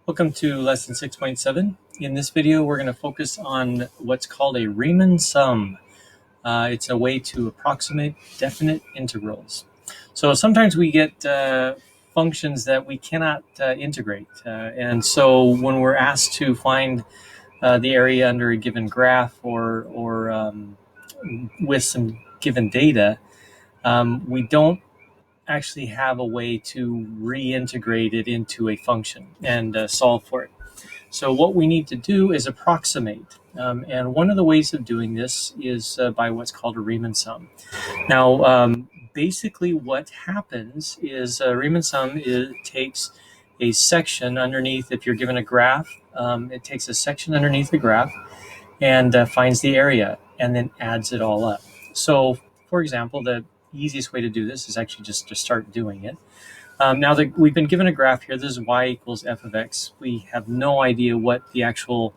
Welcome to lesson 6.7. In this video, we're going to focus on what's called a Riemann sum. It's a way to approximate definite integrals. So sometimes we get functions that we cannot integrate. And so when we're asked to find the area under a given graph or with some given data, we don't actually have a way to reintegrate it into a function and solve for it. So what we need to do is approximate. And one of the ways of doing this is by what's called a Riemann sum. Now, basically what happens is a Riemann sum takes a section underneath. If you're given a graph, it takes a section underneath the graph and finds the area and then adds it all up. So, for example, the easiest way to do this is actually just to start doing it. Now that we've been given a graph here, this is y equals f of x. We have no idea what the actual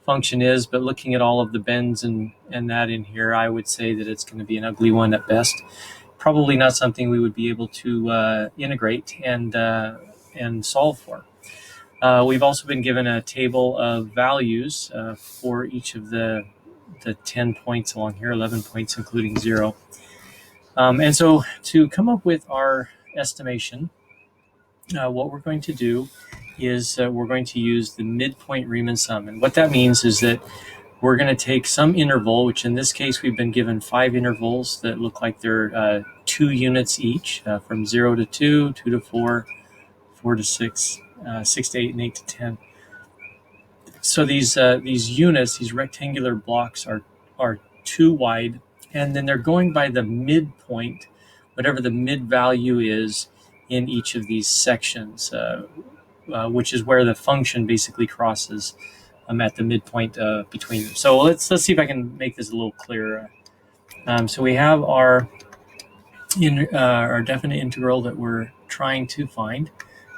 function is, but looking at all of the bends and that in here, I would say that it's going to be an ugly one at best. Probably not something we would be able to integrate and solve for. We've also been given a table of values for each of the 10 points along here, 11 points including 0. And so to come up with our estimation, what we're going to do is we're going to use the midpoint Riemann sum. And what that means is that we're going to take some interval, which in this case we've been given 5 intervals that look like they're 2 units each, from 0 to 2, 2 to 4, 4 to 6, 6 to 8, and 8 to 10. So these units, these rectangular blocks are 2 wide, and then they're going by the midpoint, whatever the mid value is in each of these sections, which is where the function basically crosses at the midpoint between them. So let's see if I can make this a little clearer. So we have our definite integral that we're trying to find,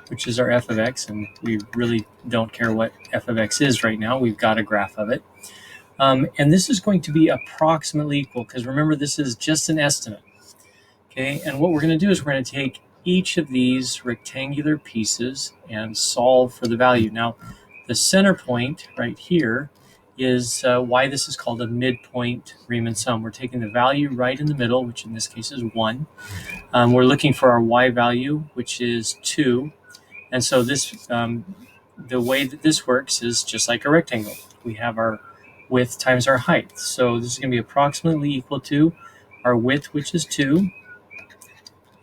which is our f of x, and we really don't care what f of x is right now. We've got a graph of it. And this is going to be approximately equal, because remember, this is just an estimate. Okay, and what we're going to do is we're going to take each of these rectangular pieces and solve for the value. Now, the center point right here is why this is called a midpoint Riemann sum. We're taking the value right in the middle, which in this case is 1. We're looking for our y value, which is 2. And so this, the way that this works is just like a rectangle. We have our width times our height. So this is going to be approximately equal to our width, which is 2,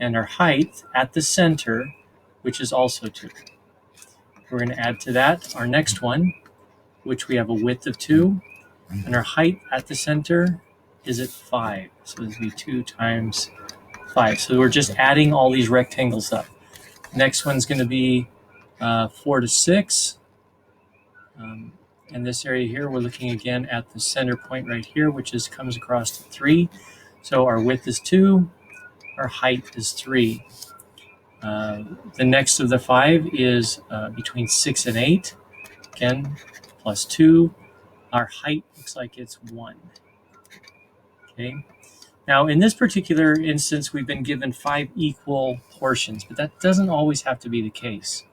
and our height at the center, which is also 2. We're going to add to that our next one, which we have a width of 2, and our height at the center is at 5. So this will be 2 times 5. So we're just adding all these rectangles up. Next one's going to be 4 to 6. In this area here, we're looking again at the center point right here, which comes across to 3. So our width is 2, our height is 3. The next of the 5 is between 6 and 8. Again, plus 2. Our height looks like it's 1. Okay. Now, in this particular instance, we've been given 5 equal portions, but that doesn't always have to be the case.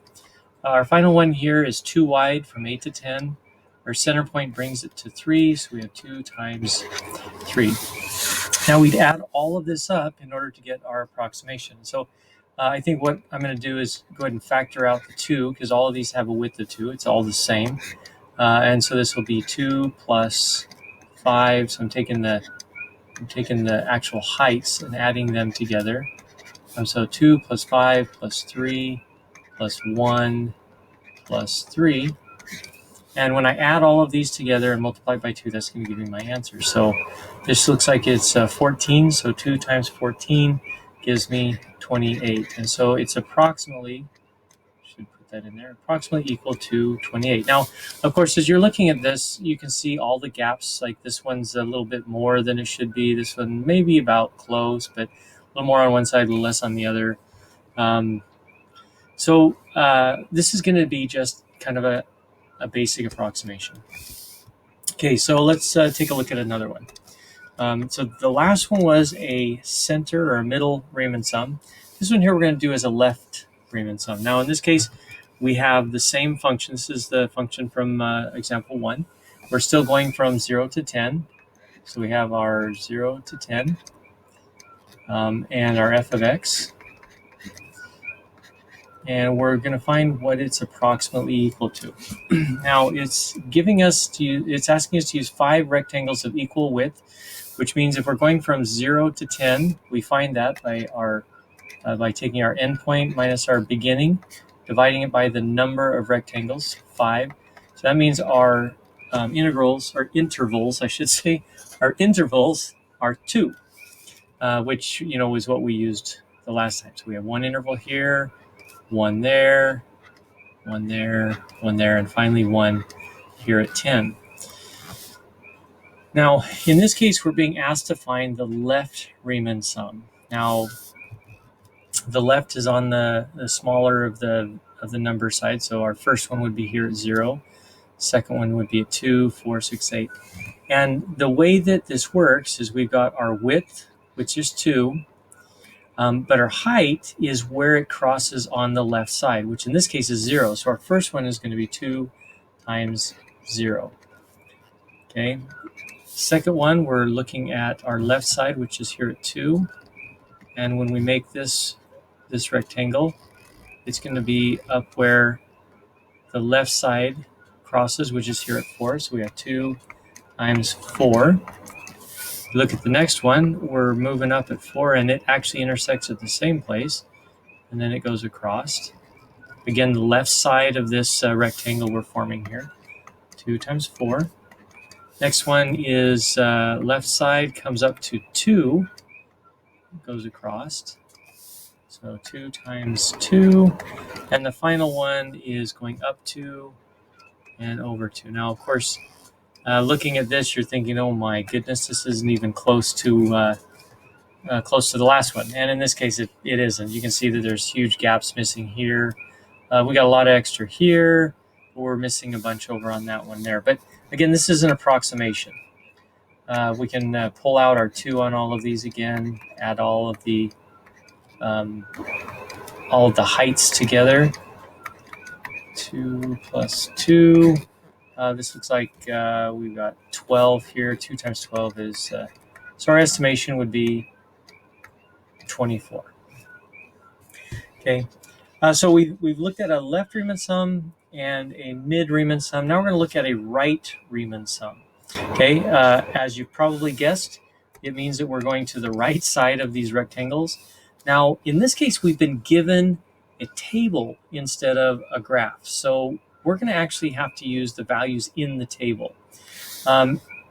Our final one here is 2 wide from 8 to 10. Our center point brings it to 3, so we have 2 times 3. Now we'd add all of this up in order to get our approximation. So I think what I'm going to do is go ahead and factor out the 2, because all of these have a width of 2. It's all the same. And so this will be 2 plus 5. So I'm taking the actual heights and adding them together. So 2 plus 5 plus 3 plus 1 plus 3. And when I add all of these together and multiply by 2, that's going to give me my answer. So this looks like it's 14. So 2 times 14 gives me 28. And so it's approximately, should put that in there, approximately equal to 28. Now, of course, as you're looking at this, you can see all the gaps. Like this one's a little bit more than it should be. This one maybe about close, but a little more on one side, a little less on the other. So this is going to be just kind of a basic approximation. Okay, so let's take a look at another one. So the last one was a center or a middle Riemann sum. This one here we're going to do as a left Riemann sum. Now in this case, we have the same function. This is the function from example 1. We're still going from 0 to 10. So we have our 0 to 10 and our f of x. And we're going to find what it's approximately equal to. Now, it's asking us to use 5 rectangles of equal width, which means if we're going from 0 to 10, we find that by taking our endpoint minus our beginning, dividing it by the number of rectangles, 5. So that means our intervals, I should say, our intervals are 2, which is what we used the last time. So we have one interval here, one there, one there, one there, and finally one here at 10. Now, in this case, we're being asked to find the left Riemann sum. Now, the left is on the smaller of the number side, so our first one would be here at 0. Second one would be at 2, 4, 6, 8. And the way that this works is we've got our width, which is 2, but our height is where it crosses on the left side, which in this case is 0. So our first one is going to be 2 times 0. Okay. Second one, we're looking at our left side, which is here at 2. And when we make this rectangle, it's going to be up where the left side crosses, which is here at 4. So we have 2 times 4. Look at the next one, we're moving up at 4, and it actually intersects at the same place, and then it goes across. Again, the left side of this rectangle we're forming here, 2 times 4. Next one is left side comes up to 2, goes across. So 2 times 2, and the final one is going up 2 and over 2. Now, of course, looking at this, you're thinking, oh my goodness, this isn't even close to the last one. And in this case, it isn't. You can see that there's huge gaps missing here. We got a lot of extra here. We're missing a bunch over on that one there. But again, this is an approximation. We can pull out our 2 on all of these again, add all of the heights together. 2 plus 2. This looks like we've got 12 here. 2 times 12 is, so our estimation would be 24. Okay, so we've looked at a left Riemann sum and a mid Riemann sum. Now we're going to look at a right Riemann sum. Okay, as you've probably guessed, it means that we're going to the right side of these rectangles. Now, in this case, we've been given a table instead of a graph. So we're going to actually have to use the values in the table.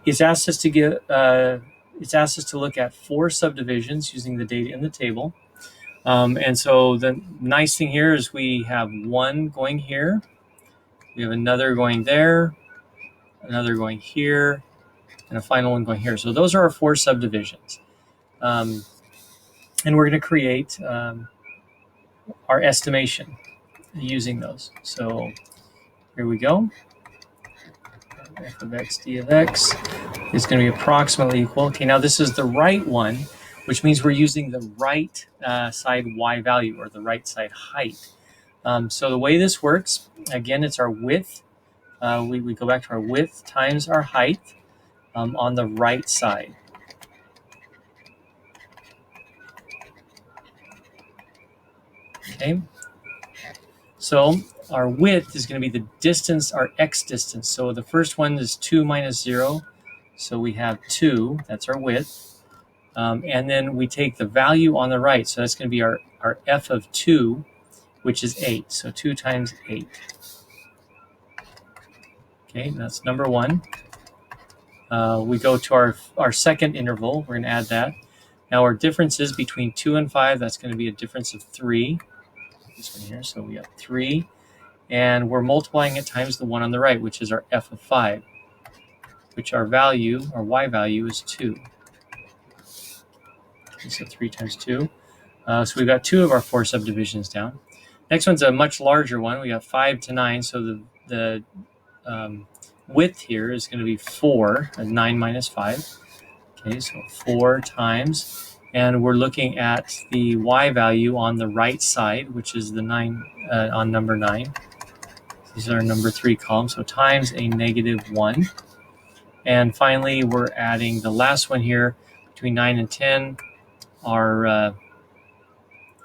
It's asked us to look at 4 subdivisions using the data in the table. And so the nice thing here is we have one going here, we have another going there, another going here, and a final one going here. So those are our 4 subdivisions. And we're going to create our estimation using those. So here we go. F of x, d of x is going to be approximately equal. Okay, now this is the right one, which means we're using the right side y value, or the right side height. So the way this works, again, it's our width. We go back to our width times our height on the right side. Okay, so our width is going to be the distance, our x distance. So the first one is 2 minus 0. So we have 2, that's our width. And then we take the value on the right. So that's going to be our f of 2, which is 8. So 2 times 8. Okay, that's number 1. We go to our second interval. We're going to add that. Now our differences between 2 and 5, that's going to be a difference of 3. This one here, so we have 3. And we're multiplying it times the one on the right, which is our f of 5, which our value, our y value, is 2. Okay, so 3 times 2. So we've got 2 of our 4 subdivisions down. Next one's a much larger one. We got 5 to 9, so the width here is going to be 4, 9 minus 5. Okay, so 4 times, and we're looking at the y value on the right side, which is the 9 on number 9. This is our number 3 column, so times a negative 1. And finally, we're adding the last one here, between 9 and 10. Our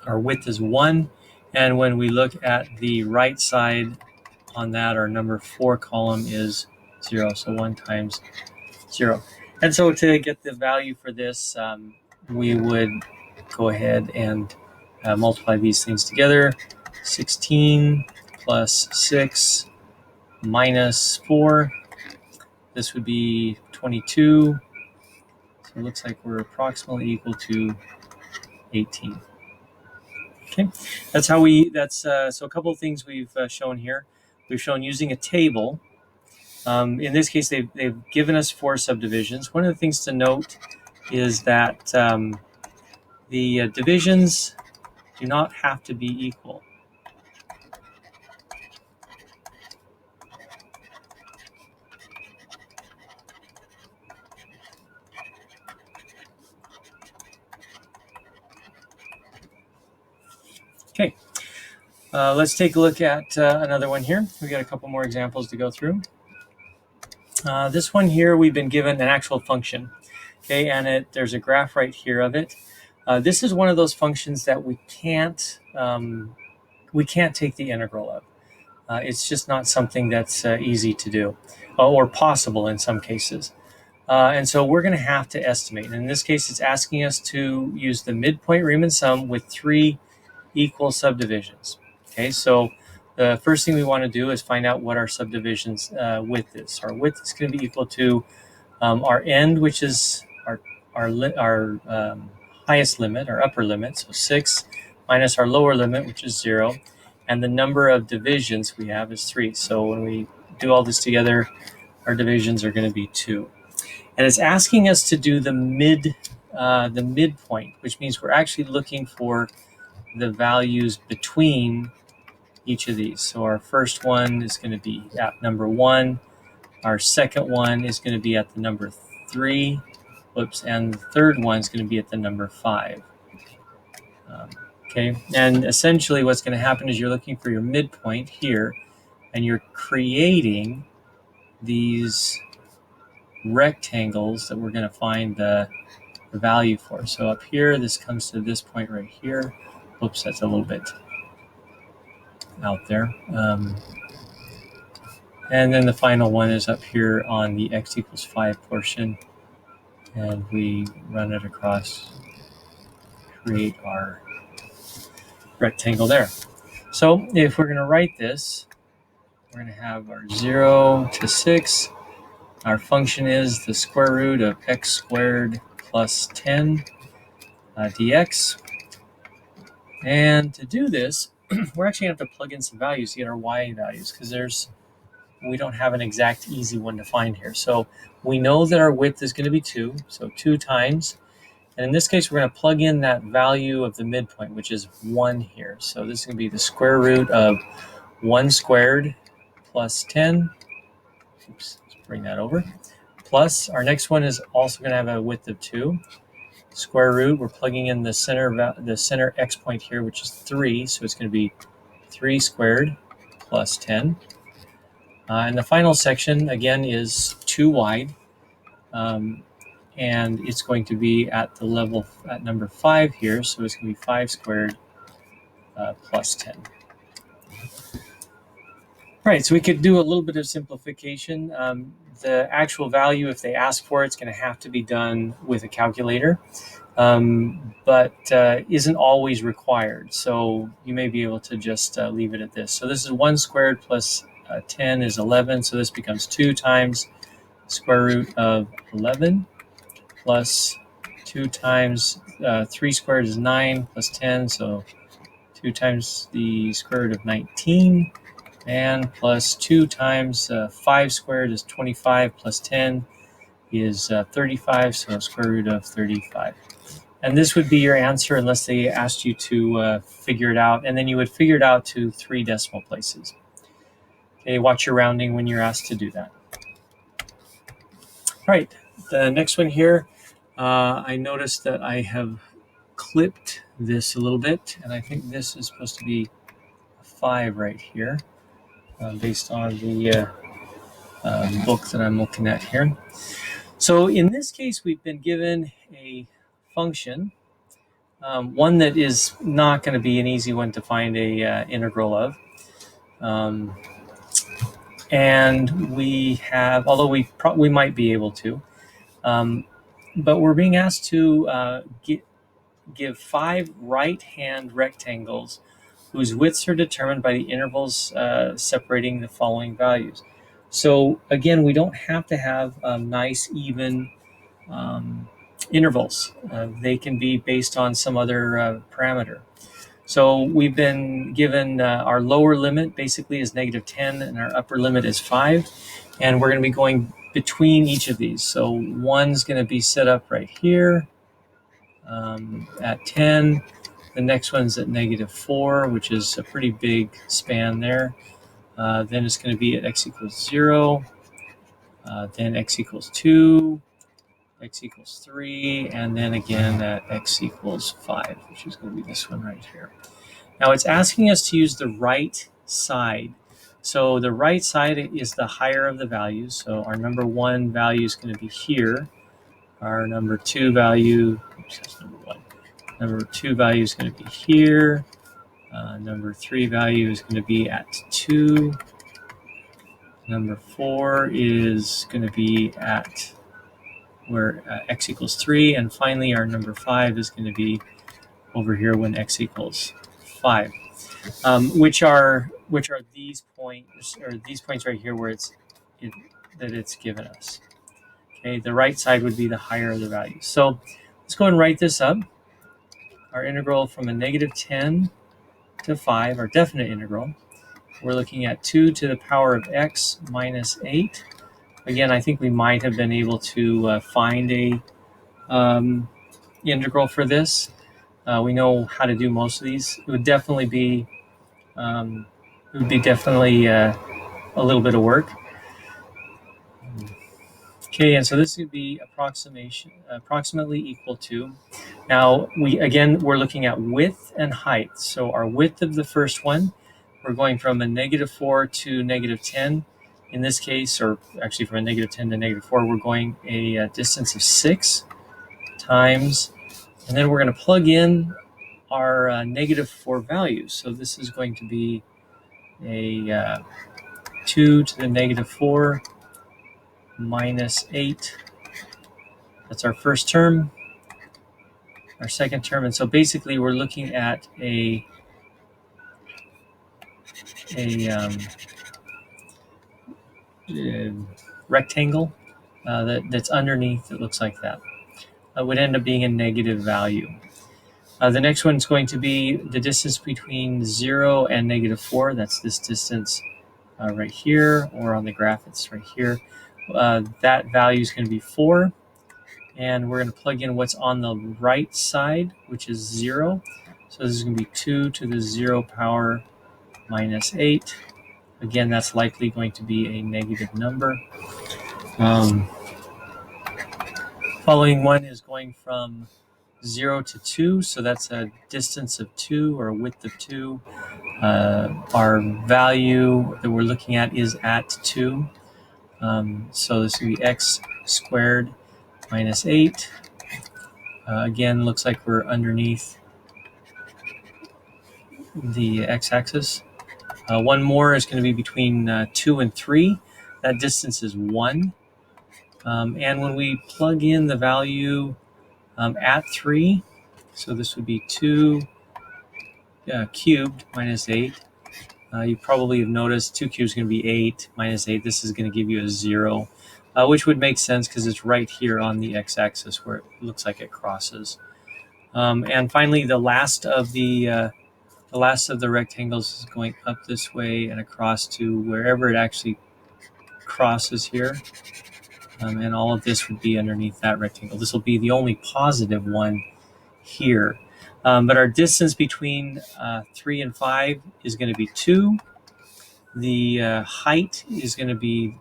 width is 1. And when we look at the right side on that, our number 4 column is 0. So 1 times 0. And so to get the value for this, we would go ahead and multiply these things together. 16 plus 6 minus 4. This would be 22. So it looks like we're approximately equal to 18. Okay, that's how so a couple of things we've shown here. We've shown using a table. In this case, they've given us 4 subdivisions. One of the things to note is that the divisions do not have to be equal. Okay, let's take a look at another one here. We got a couple more examples to go through. This one here, we've been given an actual function. Okay, and there's a graph right here of it. This is one of those functions that we can't take the integral of. It's just not something that's easy to do, or possible in some cases. And so we're going to have to estimate. And in this case, it's asking us to use the midpoint Riemann sum with 3 equal subdivisions. Okay, so the first thing we want to do is find out what our subdivision's width is. Our width is going to be equal to our end, which is our highest limit, our upper limit, so 6, minus our lower limit, which is 0, and the number of divisions we have is 3. So when we do all this together, our divisions are going to be 2. And it's asking us to do the midpoint, which means we're actually looking for the values between each of these. So our first one is going to be at number 1. Our second one is going to be at the number 3. Whoops, and the third one is going to be at the number 5. Okay, and essentially what's going to happen is you're looking for your midpoint here, and you're creating these rectangles that we're going to find the value for. So up here, this comes to this point right here. Whoops, that's a little bit out there. And then the final one is up here on the x equals 5 portion. And we run it across, create our rectangle there. So if we're going to write this, we're going to have our 0 to 6. Our function is the square root of x squared plus 10 dx. And to do this, we're actually going to have to plug in some values to get our y values, because we don't have an exact easy one to find here. So we know that our width is going to be 2, so 2 times. And in this case, we're going to plug in that value of the midpoint, which is 1 here. So this is going to be the square root of 1 squared plus 10. Oops, let's bring that over. Plus, our next one is also going to have a width of 2. Square root, we're plugging in the center x point here, which is 3. So it's going to be 3 squared plus 10. And the final section, again, is 2 wide. And it's going to be at the level at number 5 here, so it's going to be 5 squared plus 10. All right, so we could do a little bit of simplification. The actual value, if they ask for it, it's going to have to be done with a calculator, but isn't always required. So you may be able to just leave it at this. So this is 1 squared plus 10 is 11, so this becomes 2 times square root of 11. Plus 2 times 3 squared is 9 plus 10, so 2 times the square root of 19, and plus 2 times 5 squared is 25 plus 10 is 35, so square root of 35. And this would be your answer unless they asked you to figure it out, and then you would figure it out to 3 decimal places. Okay, watch your rounding when you're asked to do that. All right, the next one here. I noticed that I have clipped this a little bit, and I think this is supposed to be 5 right here. based on the book that I'm looking at here. So in this case, we've been given a function, one that is not going to be an easy one to find a integral of. And we have, although we might be able to, but we're being asked to give 5 right-hand rectangles whose widths are determined by the intervals separating the following values. So again, we don't have to have nice, even intervals. They can be based on some other parameter. So we've been given our lower limit basically is -10 and our upper limit is 5. And we're going to be going between each of these. So one's going to be set up right here at 10. The next one's at -4, which is a pretty big span there. Then it's going to be at x equals 0. Then x equals 2. X equals 3, and then again at x equals 5, which is going to be this one right here. Now it's asking us to use the right side. So the right side is the higher of the values. So our number 1 value is going to be here. Our number 2 value, oops, that's number 1. Number 2 value is going to be here. Number 3 value is going to be at 2. Number 4 is going to be at where x equals 3, and finally our number 5 is going to be over here when x equals 5, which are these points, or these points right here where it's given us. Okay, the right side would be the higher of the values. So let's go and write this up. Our integral from a -10 to 5, our definite integral. We're looking at 2 to the power of x minus 8. Again, I think we might have been able to find a integral for this. We know how to do most of these. It would definitely be a little bit of work. Okay, and so this would be approximately equal to. Now we're looking at width and height. So our width of the first one, we're going from a -4 to -10. In this case, or actually from a -10 to -4, we're going a distance of 6 times, and then we're going to plug in our -4 values. So this is going to be a 2 to the -4 minus 8. That's our first term, our second term, and so basically we're looking at a rectangle that's underneath. It looks like that. Would end up being a negative value. The next one's going to be the distance between 0 and -4. That's this distance right here, or on the graph it's right here. That value is going to be 4. And we're going to plug in what's on the right side, which is 0. So this is going to be 2 to the 0 power minus 8. Again, that's likely going to be a negative number. Following one is going from 0 to 2, so that's a distance of 2 or a width of 2. Our value that we're looking at is at 2. So this would be x squared minus 8. Again, looks like we're underneath the x-axis. One more is going to be between 2 and 3. That distance is 1. And when we plug in the value at 3, so this would be 2 cubed minus 8. You probably have noticed 2 cubed is going to be 8 minus 8. This is going to give you a 0, which would make sense because it's right here on the x-axis where it looks like it crosses. And finally, the last of the rectangles is going up this way and across to wherever it actually crosses here. And all of this would be underneath that rectangle. This will be the only positive one here. But our distance between 3 and 5 is going to be 2. The height is going to be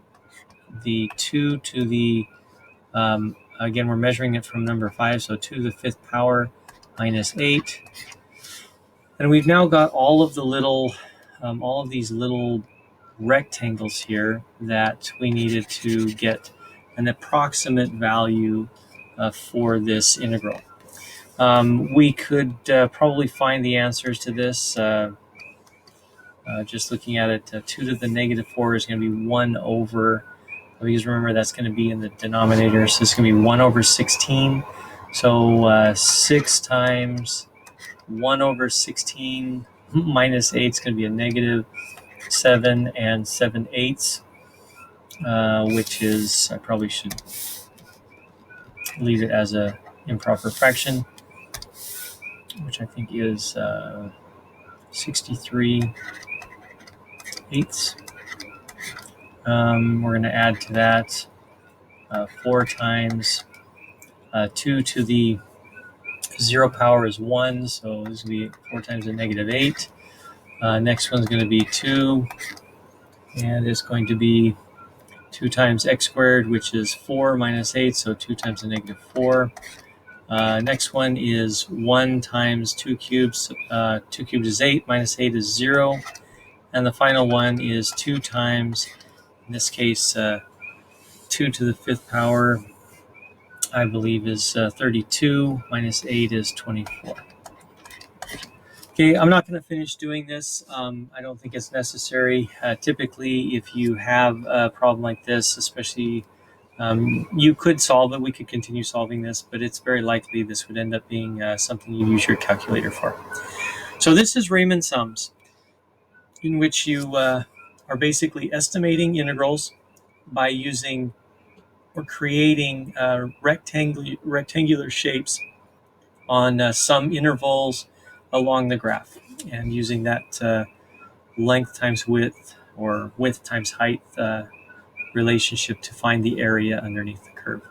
the 2 to the, again, we're measuring it from number 5, so 2 to the 5th power minus 8. And we've now got all of these little rectangles here that we needed to get an approximate value for this integral. We could probably find the answers to this just looking at it. 2 to the negative 4 is going to be 1 over, because remember that's going to be in the denominator, so it's going to be 1 over 16. So 6 times 1 over 16 minus 8 is going to be a negative 7 and 7/8, which is, I probably should leave it as a improper fraction, which I think is 63/8. We're going to add to that 4 times 2 to the 0 power is 1, so this will be 4 times a negative 8. Next one's going to be 2, and it's going to be 2 times x squared, which is 4 minus 8, so 2 times a negative 4. Next one is 1 times 2 cubes. 2 cubes is 8, minus 8 is 0. And the final one is 2 times, in this case, 2 to the 5th power, I believe, is 32, minus 8 is 24. Okay, I'm not going to finish doing this. I don't think it's necessary. Typically, if you have a problem like this, especially, you could solve it. We could continue solving this, but it's very likely this would end up being something you use your calculator for. So this is Riemann sums, in which you are basically estimating integrals by using or creating rectangular shapes on some intervals along the graph, and using that length times width or width times height relationship to find the area underneath the curve.